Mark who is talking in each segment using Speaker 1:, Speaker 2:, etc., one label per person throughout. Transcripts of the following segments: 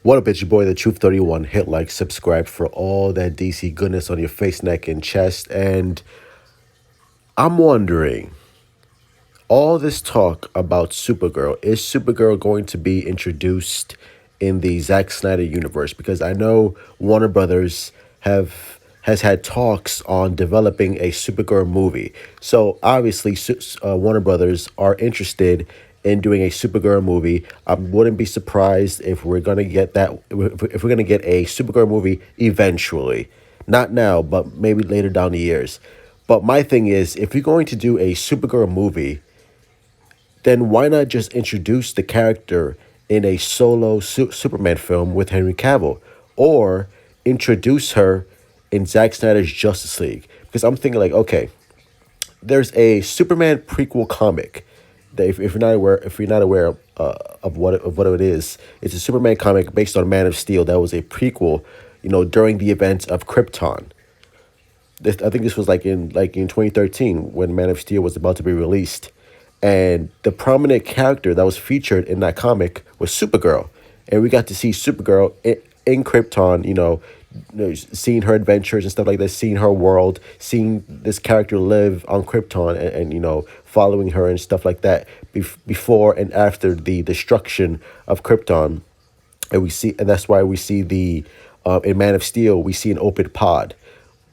Speaker 1: What up, it's your boy, the Truth 31. Hit like, subscribe for all that DC goodness on your face, neck, and chest. And I'm wondering, all this talk about Supergirl, is Supergirl going to be introduced in the Zack Snyder universe? Because I know Warner Brothers has had talks on developing a Supergirl movie. So obviously, Warner Brothers are interested in doing a Supergirl movie. I wouldn't be surprised if we're gonna get that. If we're gonna get a Supergirl movie eventually, not now, but maybe later down the years. But my thing is, if you're going to do a Supergirl movie, then why not just introduce the character in a solo Superman film with Henry Cavill, or introduce her in Zack Snyder's Justice League? Because I'm thinking like, okay, there's a Superman prequel comic that if you're not aware, of what it is, it's a Superman comic based on Man of Steel that was a prequel, during the events of Krypton. I think this was like in 2013 when Man of Steel was about to be released, and the prominent character that was featured in that comic was Supergirl, and we got to see Supergirl in Krypton. Seeing her adventures and stuff like that, seeing her world, seeing this character live on Krypton, and following her and stuff like that before and after the destruction of Krypton, and that's why we see the in Man of Steel we see an open pod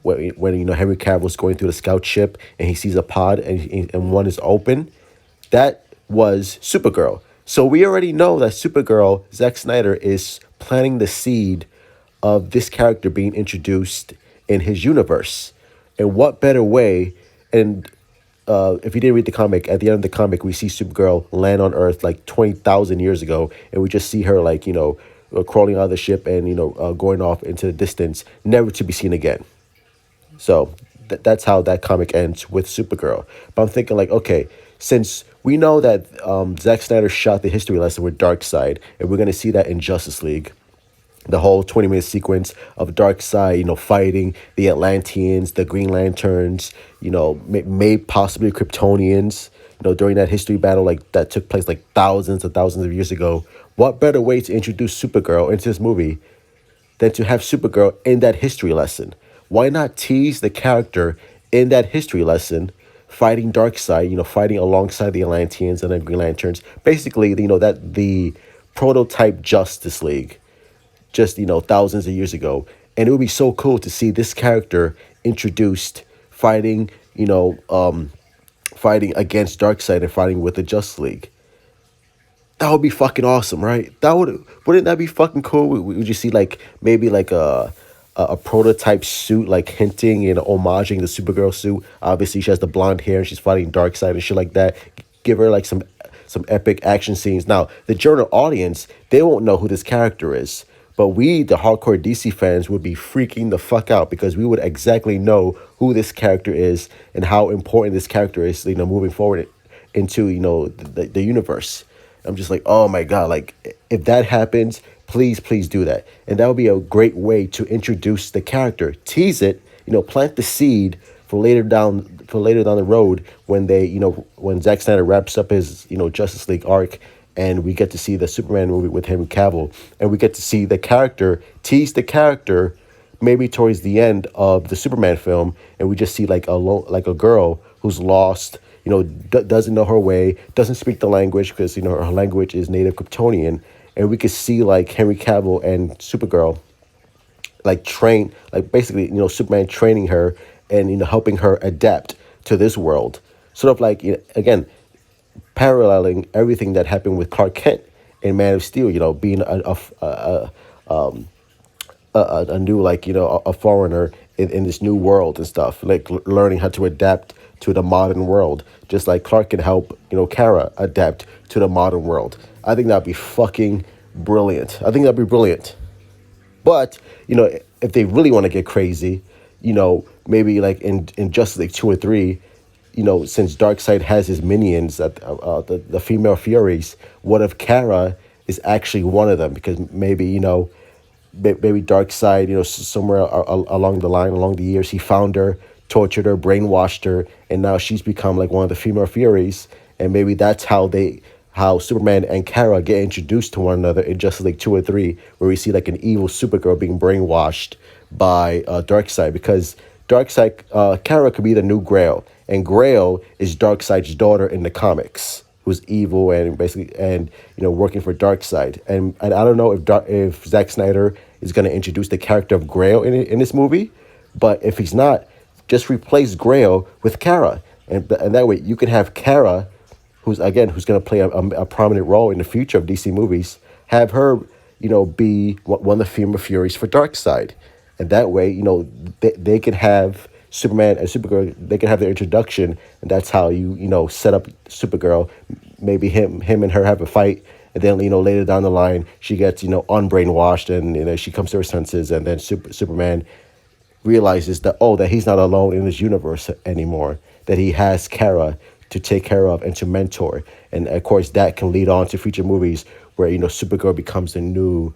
Speaker 1: when Henry Cavill's going through the scout ship and he sees a pod and one is open. That was Supergirl. So we already know that Supergirl, Zack Snyder, is planting the seed of this character being introduced in his universe. And what better way? And if you didn't read the comic, at the end of the comic, we see Supergirl land on Earth like 20,000 years ago, and we just see her crawling out of the ship and going off into the distance, never to be seen again. So that's how that comic ends with Supergirl. But I'm thinking like, okay, since we know that Zack Snyder shot the history lesson with Darkseid, and we're gonna see that in Justice League, the whole 20-minute sequence of Darkseid, fighting the Atlanteans, the Green Lanterns, may possibly Kryptonians, during that history battle that took place like thousands and thousands of years ago. What better way to introduce Supergirl into this movie than to have Supergirl in that history lesson? Why not tease the character in that history lesson, fighting Darkseid, fighting alongside the Atlanteans and the Green Lanterns? Basically, that the prototype Justice League, just thousands of years ago. And it would be so cool to see this character introduced fighting, fighting against Darkseid and fighting with the Justice League. That would be fucking awesome, right? Wouldn't that be fucking cool? Would you see maybe a prototype suit, hinting and homaging the Supergirl suit? Obviously, she has the blonde hair and she's fighting Darkseid and shit like that. Give her some epic action scenes. Now, the general audience, they won't know who this character is. But we, the hardcore DC fans, would be freaking the fuck out because we would exactly know who this character is and how important this character is, moving forward into, the universe. I'm just like, oh my God, if that happens, please do that. And that would be a great way to introduce the character, tease it, plant the seed for later down the road when when Zack Snyder wraps up his, Justice League arc, and we get to see the Superman movie with Henry Cavill, and we get to see the character, tease the character, maybe towards the end of the Superman film, and we just see a girl who's lost, doesn't know her way, doesn't speak the language because her language is native Kryptonian, and we could see Henry Cavill and Supergirl train, basically Superman training her and helping her adapt to this world, sort of again, paralleling everything that happened with Clark Kent in Man of Steel, being a new a foreigner in this new world and stuff, learning how to adapt to the modern world, just like Clark can help Kara adapt to the modern world. I think that'd be fucking brilliant. But if they really want to get crazy, maybe in Justice League 2 or 3, since Darkseid has his minions, that the female Furies, what if Kara is actually one of them? Because maybe Darkseid, somewhere along the line, along the years, he found her, tortured her, brainwashed her, and now she's become one of the female Furies, and maybe that's how they how Superman and Kara get introduced to one another in Justice League 2 or 3, where we see like an evil Supergirl being brainwashed by Darkseid, because Darkseid, Kara could be the new Grail, and Grail is Darkseid's daughter in the comics, who's evil and basically working for Darkseid. And I don't know if Zack Snyder is going to introduce the character of Grail in this movie, but if he's not, just replace Grail with Kara, and that way you can have Kara, who's going to play a prominent role in the future of DC movies, have her, be one of the female Furies for Darkseid. And that way, they can have Superman and Supergirl, they can have their introduction, and that's how set up Supergirl. Maybe him and her have a fight, and then, later down the line, she gets, unbrainwashed, and, she comes to her senses, and then Superman realizes that he's not alone in this universe anymore, that he has Kara to take care of and to mentor. And of course that can lead on to future movies where Supergirl becomes the new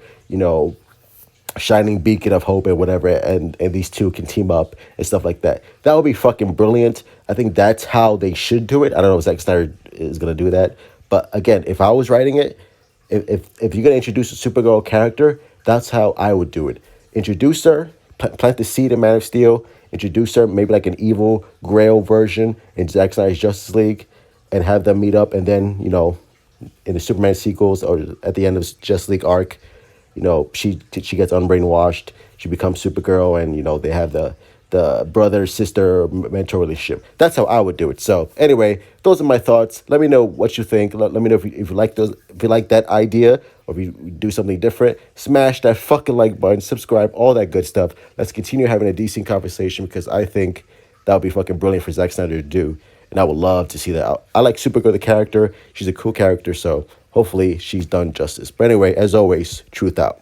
Speaker 1: shining beacon of hope and whatever, and these two can team up and stuff like that. That would be fucking brilliant. I think that's how they should do it. I don't know if Zack Snyder is gonna do that, but again, if I was writing it, if you're gonna introduce a Supergirl character, that's how I would do it. Introduce her, plant the seed in Man of Steel, introduce her, maybe like an evil Grail version in Zack Snyder's Justice League, and have them meet up, and then, in the Superman sequels or at the end of Justice League arc, she gets unbrainwashed, she becomes Supergirl, and, they have the brother sister mentor relationship. That's how I would do it. So anyway, those are my thoughts. Let me know what you think. Let me know if you like those, if you like that idea, or if you do something different. Smash that fucking like button, subscribe, all that good stuff. Let's continue having a decent conversation, because I think that would be fucking brilliant for Zack Snyder to do, and I would love to see that. I like Supergirl the character. She's a cool character, so hopefully she's done justice. But anyway, as always, truth out.